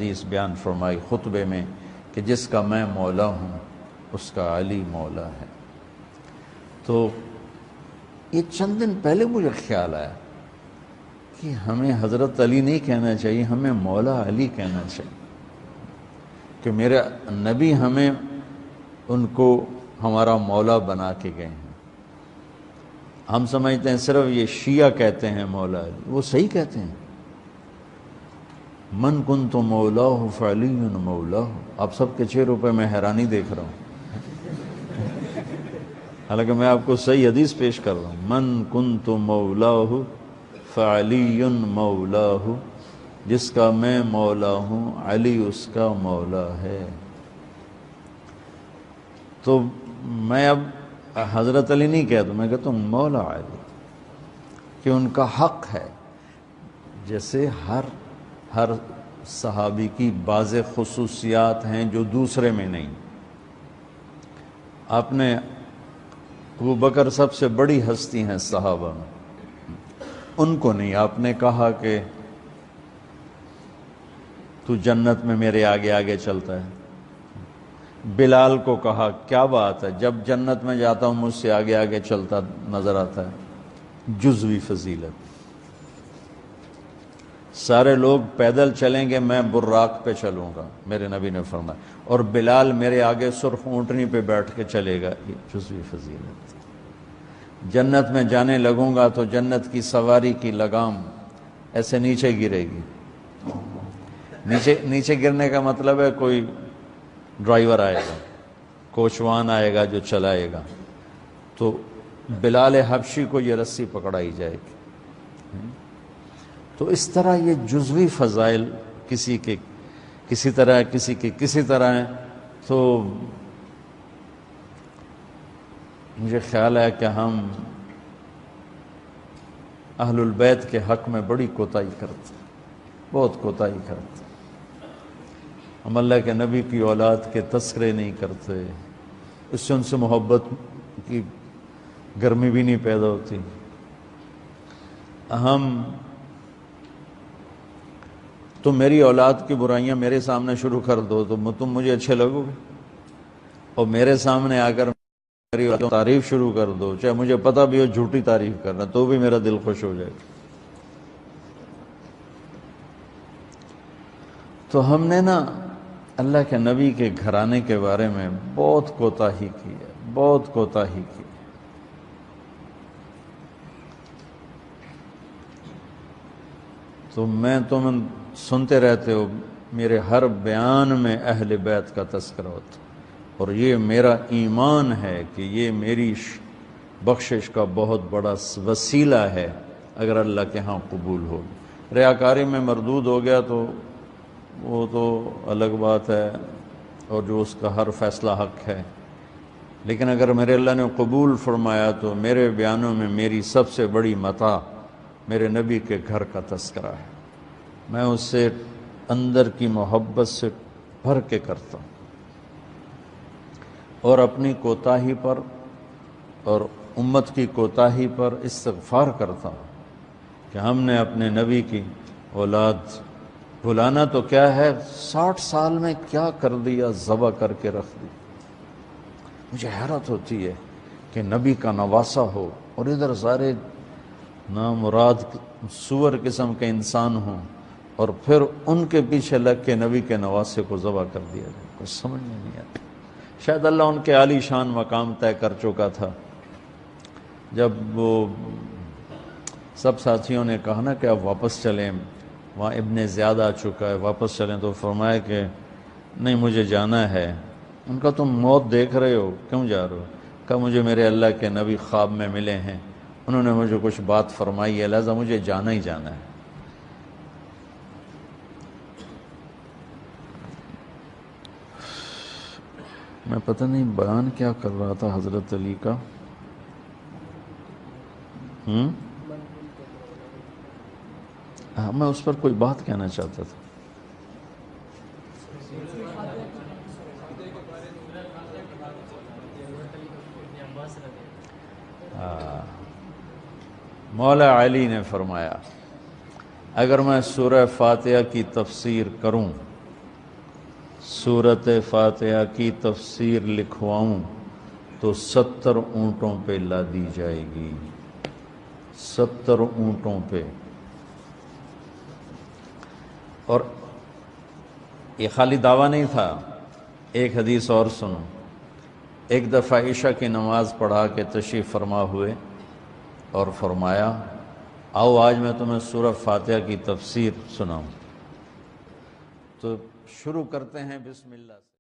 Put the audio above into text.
حدیث بیان فرمائی خطبے میں کہ جس کا میں مولا ہوں اس کا علی مولا ہے۔ تو یہ چند دن پہلے مجھے خیال آیا کہ ہمیں حضرت علی نہیں کہنا چاہیے، ہمیں مولا علی کہنا چاہیے، کہ میرے نبی ہمیں ان کو ہمارا مولا بنا کے گئے ہیں۔ ہم سمجھتے ہیں صرف یہ شیعہ کہتے ہیں مولا علی، وہ صحیح کہتے ہیں، من کنت مولاہ فعلی مولاہ۔ آپ سب کے چہروں پہ میں حیرانی دیکھ رہا ہوں، حالانکہ میں آپ کو صحیح حدیث پیش کر رہا ہوں، من کنت مولاہ فعلی مولاہ، جس کا میں مولا ہوں علی اس کا مولا ہے۔ تو میں اب حضرت علی نہیں کہتا، میں کہتا ہوں مولا علی، کہ ان کا حق ہے۔ جیسے ہر صحابی کی بعض خصوصیات ہیں جو دوسرے میں نہیں۔ آپ نے ابو بکر سب سے بڑی ہستی ہیں صحابہ میں، ان کو نہیں، آپ نے کہا کہ تو جنت میں میرے آگے آگے چلتا ہے۔ بلال کو کہا کیا بات ہے، جب جنت میں جاتا ہوں مجھ سے آگے آگے چلتا نظر آتا ہے۔ جزوی فضیلت، سارے لوگ پیدل چلیں گے میں براق پہ چلوں گا، میرے نبی نے فرمایا، اور بلال میرے آگے سرخ اونٹنی پہ بیٹھ کے چلے گا، یہ جزوی فضیلت۔ جنت میں جانے لگوں گا تو جنت کی سواری کی لگام ایسے نیچے گرے گی۔ نیچے گرنے کا مطلب ہے کوئی ڈرائیور آئے گا، کوچوان آئے گا جو چلائے گا، تو بلال حبشی کو یہ رسی پکڑائی جائے گی۔ تو اس طرح یہ جزوی فضائل کسی کے کسی طرح، کسی کے کسی طرح ہیں۔ تو مجھے خیال ہے کہ ہم اہل البیت کے حق میں بڑی کوتاہی کرتے ہیں، بہت کوتاہی کرتے ہیں۔ ہم اللہ کے نبی کی اولاد کے تذکرے نہیں کرتے، اس سے ان سے محبت کی گرمی بھی نہیں پیدا ہوتی۔ تم میری اولاد کی برائیاں میرے سامنے شروع کر دو تو تم مجھے اچھے لگو گے، اور میرے سامنے آ کر میری تعریف شروع کر دو، چاہے مجھے پتہ بھی ہو جھوٹی تعریف کرنا، تو بھی میرا دل خوش ہو جائے گا۔ تو ہم نے نا اللہ کے نبی کے گھرانے کے بارے میں بہت کوتاہی کی ہے، بہت کوتاہی کی ہے۔ تو تم سنتے رہتے ہو، میرے ہر بیان میں اہل بیت کا تذکرہ ہوتا، اور یہ میرا ایمان ہے کہ یہ میری بخشش کا بہت بڑا وسیلہ ہے اگر اللہ کے ہاں قبول ہو۔ ریاکاری میں مردود ہو گیا تو وہ تو الگ بات ہے، اور جو اس کا ہر فیصلہ حق ہے، لیکن اگر میرے اللہ نے قبول فرمایا تو میرے بیانوں میں میری سب سے بڑی متاع میرے نبی کے گھر کا تذکرہ ہے۔ میں اس سے اندر کی محبت سے بھر کے کرتا ہوں، اور اپنی کوتاہی پر اور امت کی کوتاہی پر استغفار کرتا ہوں کہ ہم نے اپنے نبی کی اولاد بھلانا تو کیا ہے، 60 سال میں کیا کر دیا، ذبح کر کے رکھ دی۔ مجھے حیرت ہوتی ہے کہ نبی کا نواسہ ہو اور ادھر سارے نامراد سور قسم کے انسان ہوں، اور پھر ان کے پیچھے لگ کے نبی کے نواسے کو ذبح کر دیا جائے، کچھ سمجھ میں نہیں آتا۔ شاید اللہ ان کے عالی شان مقام طے کر چکا تھا۔ جب وہ سب ساتھیوں نے کہا نا کہ اب واپس چلیں، وہاں ابن زیاد آ چکا ہے، واپس چلیں، تو فرمایا کہ نہیں مجھے جانا ہے۔ ان کا تم موت دیکھ رہے ہو، کیوں جا رہے ہو؟ کہا مجھے میرے اللہ کے نبی خواب میں ملے ہیں، انہوں نے مجھے کچھ بات فرمائی ہے، لہذا مجھے جانا ہی جانا ہے۔ میں پتہ نہیں بیان کیا کر رہا تھا حضرت علی کا، میں اس پر کوئی بات کہنا چاہتا تھا۔ مولا علی نے فرمایا اگر میں سورہ فاتحہ کی تفسیر کروں سورت فاتحہ کی تفسیر لکھواؤں تو 70 اونٹوں پہ لادی جائے گی، 70 اونٹوں پہ۔ اور یہ خالی دعویٰ نہیں تھا، ایک حدیث اور سنو۔ ایک دفعہ عشاء کی نماز پڑھا کے تشریف فرما ہوئے اور فرمایا آؤ آج میں تمہیں سورہ فاتحہ کی تفسیر سناؤں۔ تو شروع کرتے ہیں بسم اللہ سے۔